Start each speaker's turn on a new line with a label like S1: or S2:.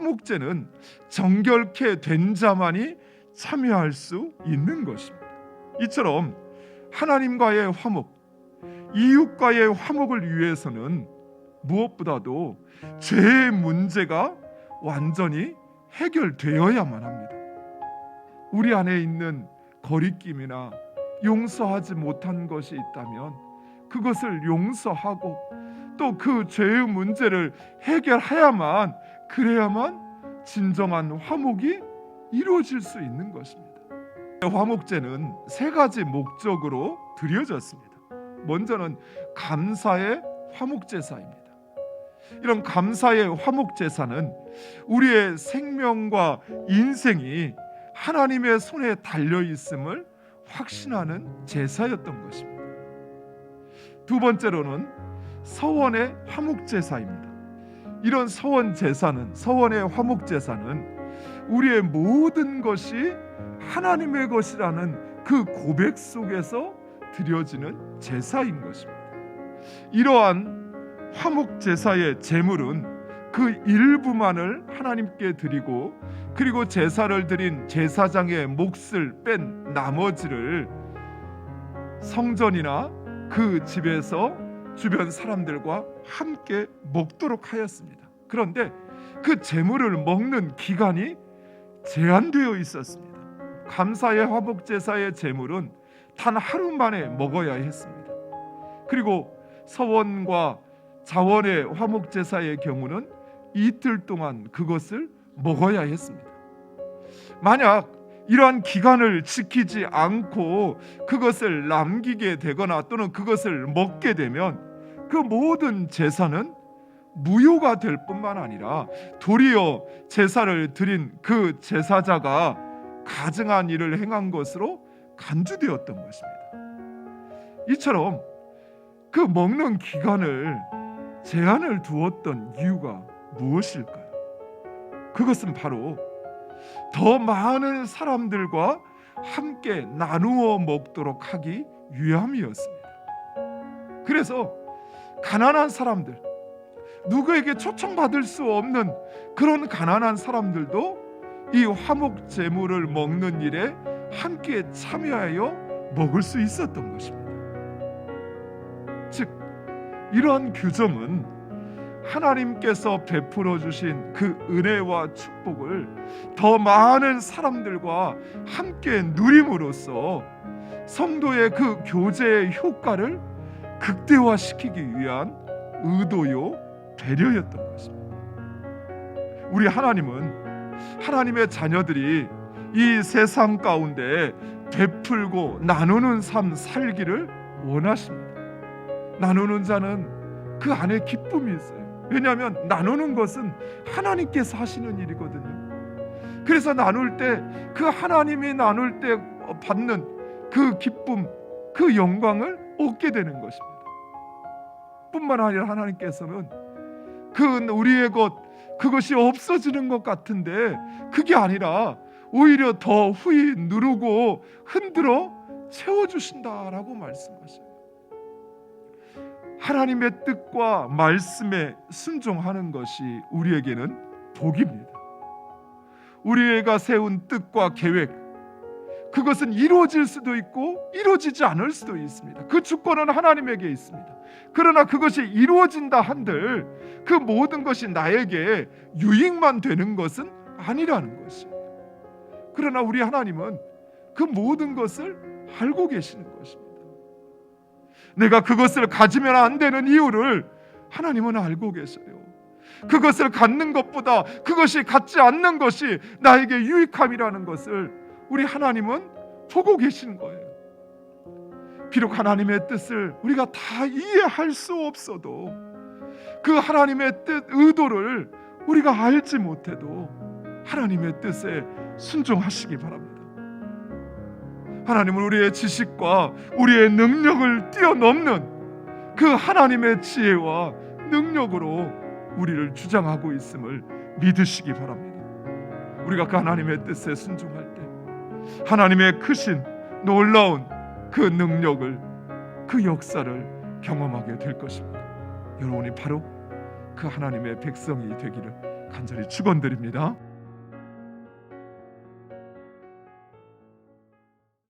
S1: 화목제는 정결케 된 자만이 참여할 수 있는 것입니다. 이처럼 하나님과의 화목, 이웃과의 화목을 위해서는 무엇보다도 죄의 문제가 완전히 해결되어야만 합니다. 우리 안에 있는 거리낌이나 용서하지 못한 것이 있다면 그것을 용서하고 또 그 죄의 문제를 해결해야만, 그래야만 진정한 화목이 이루어질 수 있는 것입니다. 화목제는 세 가지 목적으로 드려졌습니다. 먼저는 감사의 화목제사입니다. 이런 감사의 화목제사는 우리의 생명과 인생이 하나님의 손에 달려있음을 확신하는 제사였던 것입니다. 두 번째로는 서원의 화목제사입니다. 이런 서원의 화목제사는 우리의 모든 것이 하나님의 것이라는 그 고백 속에서 드려지는 제사인 것입니다. 이러한 화목제사의 제물은 그 일부만을 하나님께 드리고, 그리고 제사를 드린 제사장의 몫을 뺀 나머지를 성전이나 그 집에서 주변 사람들과 함께 먹도록 하였습니다. 그런데 그 제물을 먹는 기간이 제한되어 있었습니다. 감사의 화목제사의 제물은 단 하루 만에 먹어야 했습니다. 그리고 서원과 자원의 화목제사의 경우는 이틀 동안 그것을 먹어야 했습니다. 만약 이러한 기간을 지키지 않고 그것을 남기게 되거나 또는 그것을 먹게 되면 그 모든 제사는 무효가 될 뿐만 아니라 도리어 제사를 드린 그 제사자가 가증한 일을 행한 것으로 간주되었던 것입니다. 이처럼 그 먹는 기간을 제한을 두었던 이유가 무엇일까요? 그것은 바로 더 많은 사람들과 함께 나누어 먹도록 하기 위함이었습니다. 그래서 가난한 사람들, 누구에게 초청받을 수 없는 그런 가난한 사람들도 이 화목 제물을 먹는 일에 함께 참여하여 먹을 수 있었던 것입니다. 즉, 이러한 규정은 하나님께서 베풀어 주신 그 은혜와 축복을 더 많은 사람들과 함께 누림으로써 성도의 그 교제의 효과를 극대화시키기 위한 의도요 배려였던 것입니다. 우리 하나님은 하나님의 자녀들이 이 세상 가운데 베풀고 나누는 삶 살기를 원하십니다. 나누는 자는 그 안에 기쁨이 있어요. 왜냐하면 나누는 것은 하나님께서 하시는 일이거든요. 그래서 나눌 때 그 하나님이 나눌 때 받는 그 기쁨, 그 영광을 얻게 되는 것입니다. 뿐만 아니라 하나님께서는 그 우리의 것, 그것이 없어지는 것 같은데 그게 아니라 오히려 더 후히 누르고 흔들어 채워주신다라고 말씀하셔요. 하나님의 뜻과 말씀에 순종하는 것이 우리에게는 복입니다. 우리가 세운 뜻과 계획, 그것은 이루어질 수도 있고 이루어지지 않을 수도 있습니다. 그 주권은 하나님에게 있습니다. 그러나 그것이 이루어진다 한들 그 모든 것이 나에게 유익만 되는 것은 아니라는 것이에요. 그러나 우리 하나님은 그 모든 것을 알고 계시는 것입니다. 내가 그것을 가지면 안 되는 이유를 하나님은 알고 계셔요. 그것을 갖는 것보다 그것이 갖지 않는 것이 나에게 유익함이라는 것을 우리 하나님은 보고 계시는 거예요. 비록 하나님의 뜻을 우리가 다 이해할 수 없어도 그 하나님의 뜻, 의도를 우리가 알지 못해도 하나님의 뜻에 순종하시기 바랍니다. 하나님은 우리의 지식과 우리의 능력을 뛰어넘는 그 하나님의 지혜와 능력으로 우리를 주장하고 있음을 믿으시기 바랍니다. 우리가 그 하나님의 뜻에 순종할 때 하나님의 크신 놀라운 그 능력을, 그 역사를 경험하게 될 것입니다. 여러분이 바로 그 하나님의 백성이 되기를 간절히 축원드립니다.